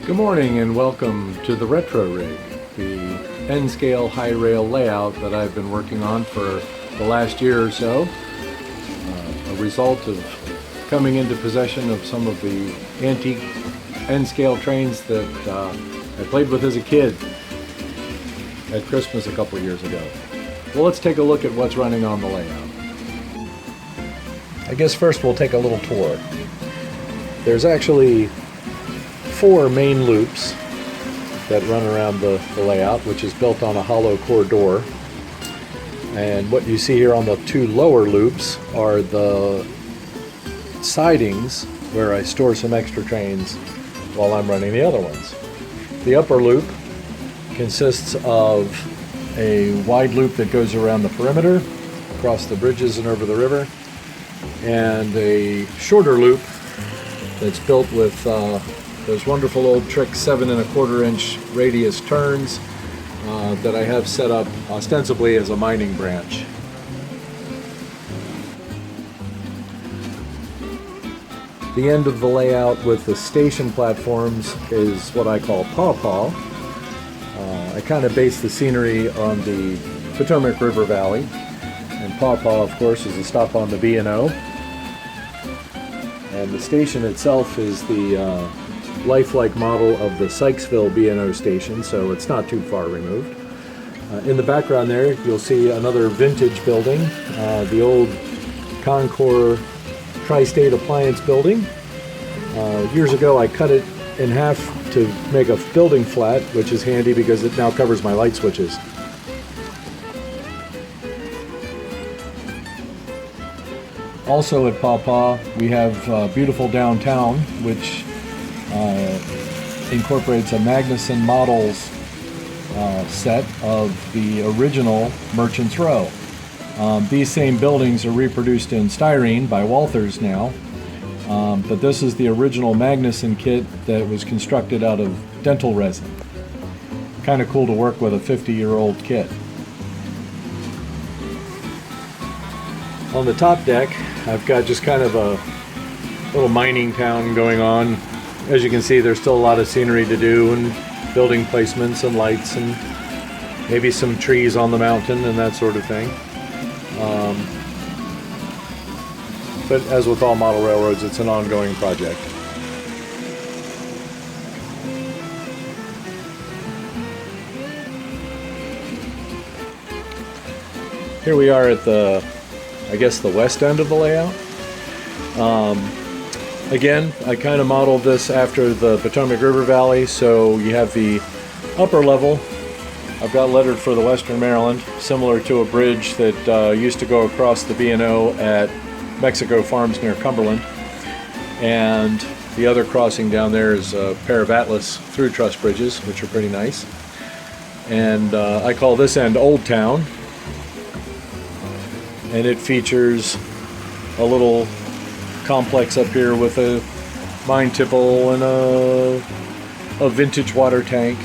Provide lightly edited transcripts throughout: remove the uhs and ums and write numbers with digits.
Good morning and welcome to the Retro Rig, the N-scale high rail layout that I've been working on for the last year or so. A result of coming into possession of some of the antique N-scale trains that I played with as a kid at Christmas a couple years ago. Well, let's take a look at what's running on the layout. I guess first we'll take a little tour. There's actually 4 main loops that run around the layout, which is built on a hollow core door. And what you see here on the 2 lower loops are the sidings where I store some extra trains while I'm running the other ones. The upper loop consists of a wide loop that goes around the perimeter, across the bridges and over the river, and a shorter loop that's built with those wonderful old Trix 7 1/4 inch radius turns that I have set up ostensibly as a mining branch. The end of the layout with the station platforms is what I call Paw. I kind of base the scenery on the Potomac River Valley, and Paw, of course, is a stop on the B&O. And the station itself is the lifelike model of the Sykesville B&O station, so it's not too far removed. In the background there, you'll see another vintage building, the old Concord Tri-State Appliance building. Years ago, I cut it in half to make a building flat, which is handy because it now covers my light switches. Also at Paw, we have beautiful downtown, which incorporates a Magnuson Models set of the original Merchants Row. These same buildings are reproduced in styrene by Walthers now, but this is the original Magnuson kit that was constructed out of dental resin. Kind of cool to work with a 50-year-old kit. On the top deck, I've got just kind of a little mining town going on. As you can see, there's still a lot of scenery to do, and building placements and lights and maybe some trees on the mountain and that sort of thing. But as with all model railroads, it's an ongoing project. Here we are at the west end of the layout. Again, I kind of modeled this after the Potomac River Valley, so you have the upper level. I've got lettered for the Western Maryland, similar to a bridge that used to go across the B&O at Mexico Farms near Cumberland. And the other crossing down there is a pair of Atlas through truss bridges, which are pretty nice. And I call this end Old Town. And it features a little complex up here with a mine tipple and a vintage water tank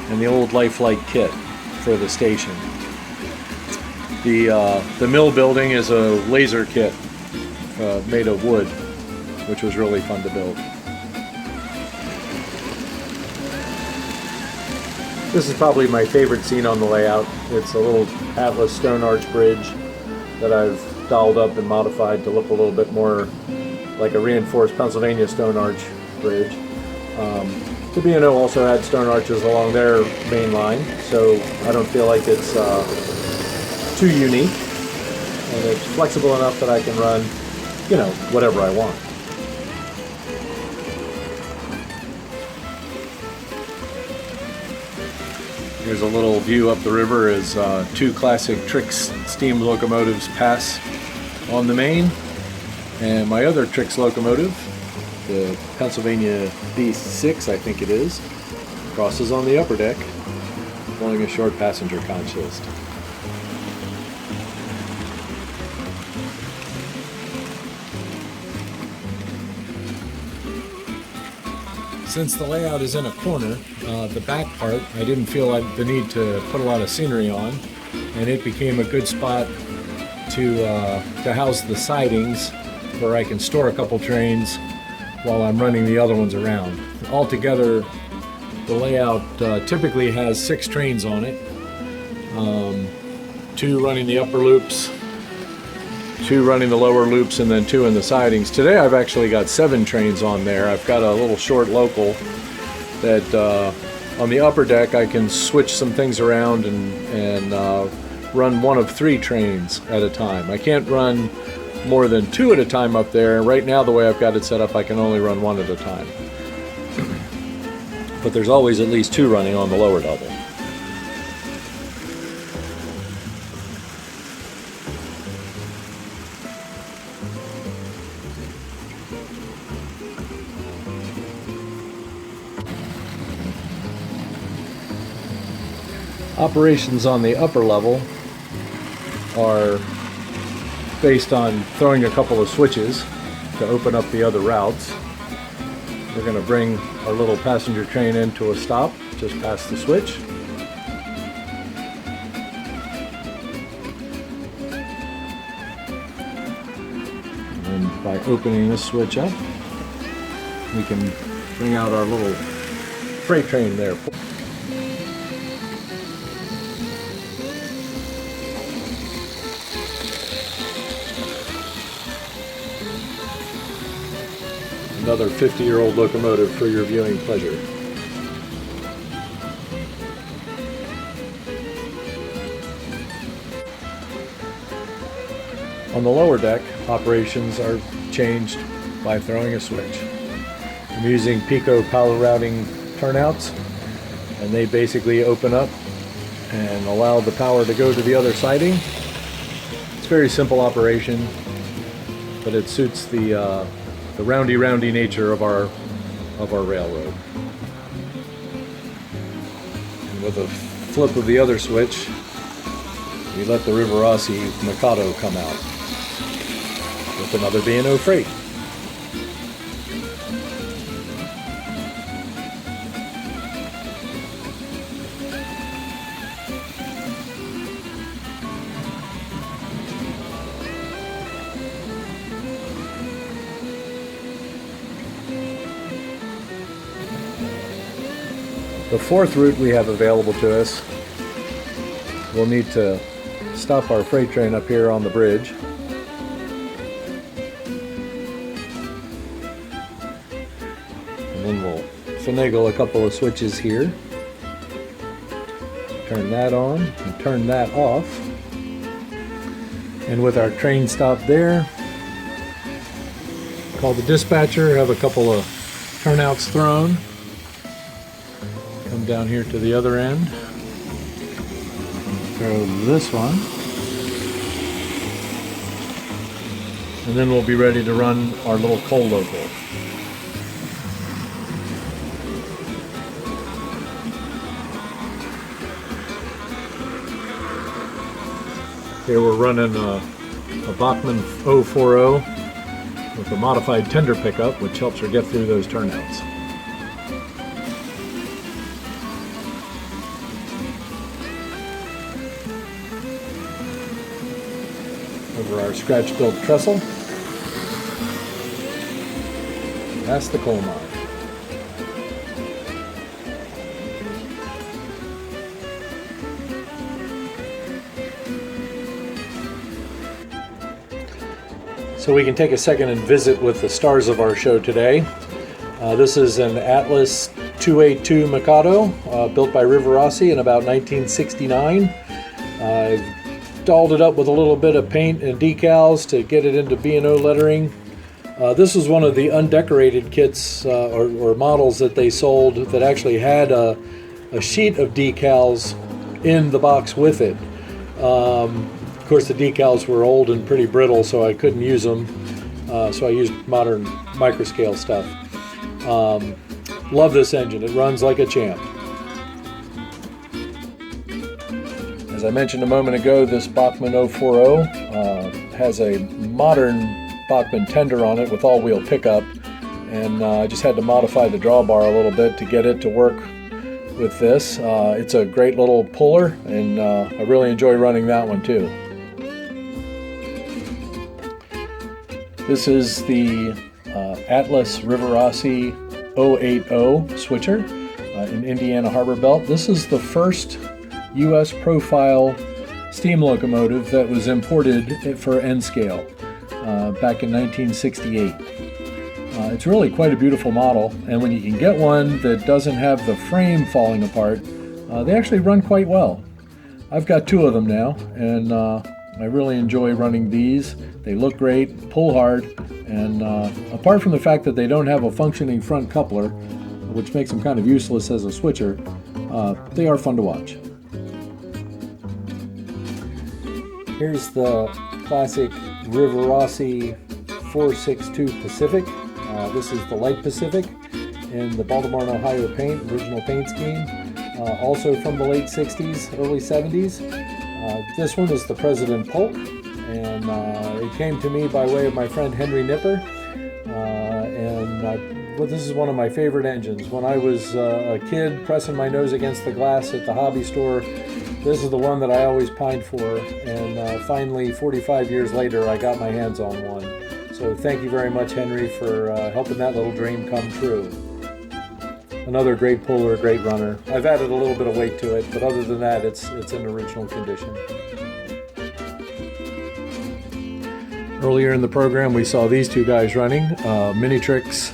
and the old lifelike kit for the station. The mill building is a laser kit made of wood, which was really fun to build. This is probably my favorite scene on the layout. It's a little Atlas stone arch bridge that I've dolled up and modified to look a little bit more like a reinforced Pennsylvania stone arch bridge. The B&O also had stone arches along their main line, so I don't feel like it's too unique, and it's flexible enough that I can run, whatever I want. Here's a little view up the river as 2 classic Trix steam locomotives pass on the main, and my other Trix locomotive, the Pennsylvania D6, I think it is, crosses on the upper deck, pulling a short passenger consist. Since the layout is in a corner, the back part, I didn't feel the need to put a lot of scenery on, and it became a good spot to house the sidings where I can store a couple trains while I'm running the other ones around. altogether, the layout typically has 6 trains on it. 2 running the upper loops, 2 running the lower loops, and then 2 in the sidings. Today I've actually got 7 trains on there. I've got a little short local that on the upper deck I can switch some things around and run one of 3 trains at a time. I can't run more than 2 at a time up there. Right now, the way I've got it set up, I can only run 1 at a time. But there's always at least 2 running on the lower level. Operations on the upper level are based on throwing a couple of switches to open up the other routes. We're going to bring our little passenger train into a stop just past the switch. And by opening this switch up, we can bring out our little freight train there. Another 50-year-old locomotive for your viewing pleasure. On the lower deck, operations are changed by throwing a switch. I'm using Pico power routing turnouts, and they basically open up and allow the power to go to the other siding. It's a very simple operation, but it suits the roundy nature of our railroad. And with a flip of the other switch, we let the Rivarossi Mikado come out with another B&O freight. The 4th route we have available to us, we'll need to stop our freight train up here on the bridge. And then we'll finagle a couple of switches here. Turn that on and turn that off. And with our train stop there, call the dispatcher, have a couple of turnouts thrown. Come down here to the other end, throw this one, and then we'll be ready to run our little coal local. Here we're running a Bachmann 040 with a modified tender pickup, which helps her get through those turnouts. Over our scratch-built trestle, past the coal mine. So we can take a second and visit with the stars of our show today. This is an Atlas 282 Mikado, built by Rivarossi in about 1969. I've dolled it up with a little bit of paint and decals to get it into B&O lettering. This was one of the undecorated kits or models that they sold that actually had a sheet of decals in the box with it. Of course, the decals were old and pretty brittle, so I couldn't use them. So I used modern microscale stuff. Love this engine. It runs like a champ. As I mentioned a moment ago, this Bachmann 040 has a modern Bachmann tender on it with all-wheel pickup, and I just had to modify the drawbar a little bit to get it to work with this. It's a great little puller, and I really enjoy running that one too. This is the Atlas Rivarossi 080 switcher in Indiana Harbor Belt. This is the first U.S. profile steam locomotive that was imported for N-scale back in 1968. It's really quite a beautiful model, and when you can get one that doesn't have the frame falling apart, they actually run quite well. I've got two of them now, and I really enjoy running these. They look great, pull hard, and apart from the fact that they don't have a functioning front coupler, which makes them kind of useless as a switcher, they are fun to watch. Here's the classic Rivarossi 462 Pacific. This is the Light Pacific in the Baltimore and Ohio paint, original paint scheme, also from the late 60s, early 70s. This one is the President Polk, and it came to me by way of my friend Henry Nipper, well, this is one of my favorite engines. When I was a kid pressing my nose against the glass at the hobby store, this is the one that I always pined for, and finally 45 years later I got my hands on one. So thank you very much, Henry, for helping that little dream come true. Another great puller, great runner. I've added a little bit of weight to it, but other than that, it's in original condition. Earlier in the program, we saw these two guys running, Mini Trix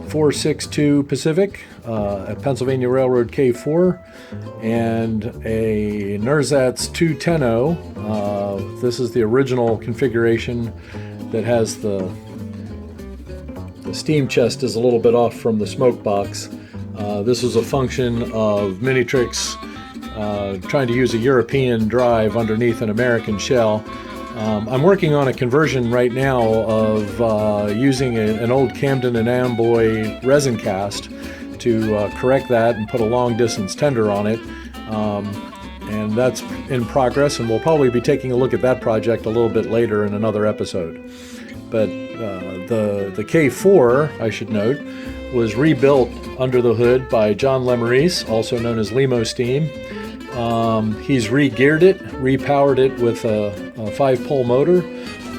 462 Pacific, a Pennsylvania Railroad K4, and a Nersatz 210. This is the original configuration that has the steam chest is a little bit off from the smoke box. This was a function of Mini Trix trying to use a European drive underneath an American shell. I'm working on a conversion right now of using an old Camden and Amboy resin cast to correct that and put a long distance tender on it. And that's in progress, and we'll probably be taking a look at that project a little bit later in another episode. But the K4, I should note, was rebuilt under the hood by John Lemarese, also known as Limo Steam. He's re-geared it, repowered it with a 5-pole motor,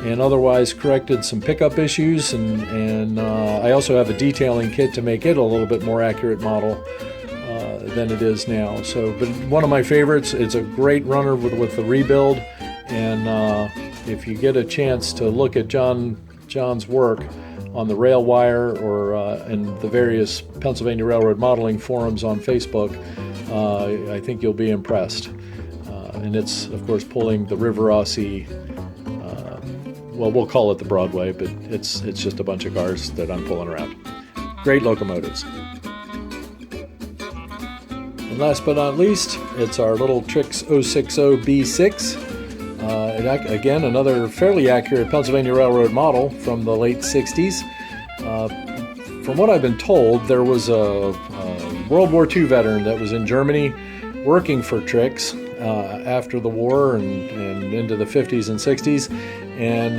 and otherwise corrected some pickup issues. And I also have a detailing kit to make it a little bit more accurate model than it is now. So, but one of my favorites. It's a great runner with the rebuild, and if you get a chance to look at John's work on the Railwire or in the various Pennsylvania Railroad modeling forums on Facebook, I think you'll be impressed. And it's, of course, pulling the Rivarossi, well, we'll call it the Broadway, but it's just a bunch of cars that I'm pulling around. Great locomotives. And last but not least, it's our little Trix 060 B6. Again, another fairly accurate Pennsylvania Railroad model from the late 60s. From what I've been told, there was a World War II veteran that was in Germany working for Trix after the war and into the 50s and 60s, and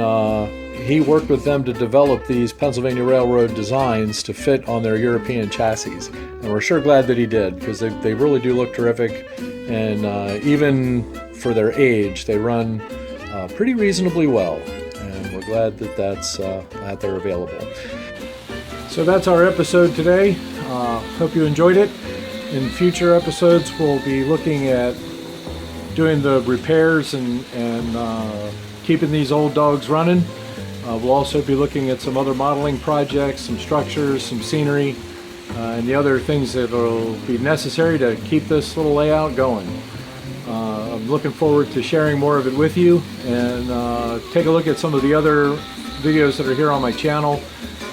he worked with them to develop these Pennsylvania Railroad designs to fit on their European chassis. And we're sure glad that he did, because they really do look terrific, and even for their age, they run pretty reasonably well, and we're glad that that's out there available. So that's our episode today. Hope you enjoyed it. In future episodes, we'll be looking at doing the repairs and keeping these old dogs running. We'll also be looking at some other modeling projects, some structures, some scenery, and the other things that will be necessary to keep this little layout going. I'm looking forward to sharing more of it with you, and take a look at some of the other videos that are here on my channel.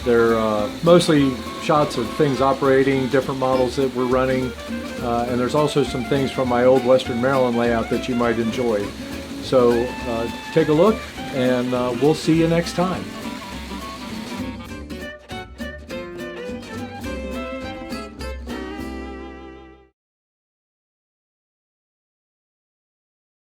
They're mostly shots of things operating, different models that we're running, and there's also some things from my old Western Maryland layout that you might enjoy. So take a look, and we'll see you next time.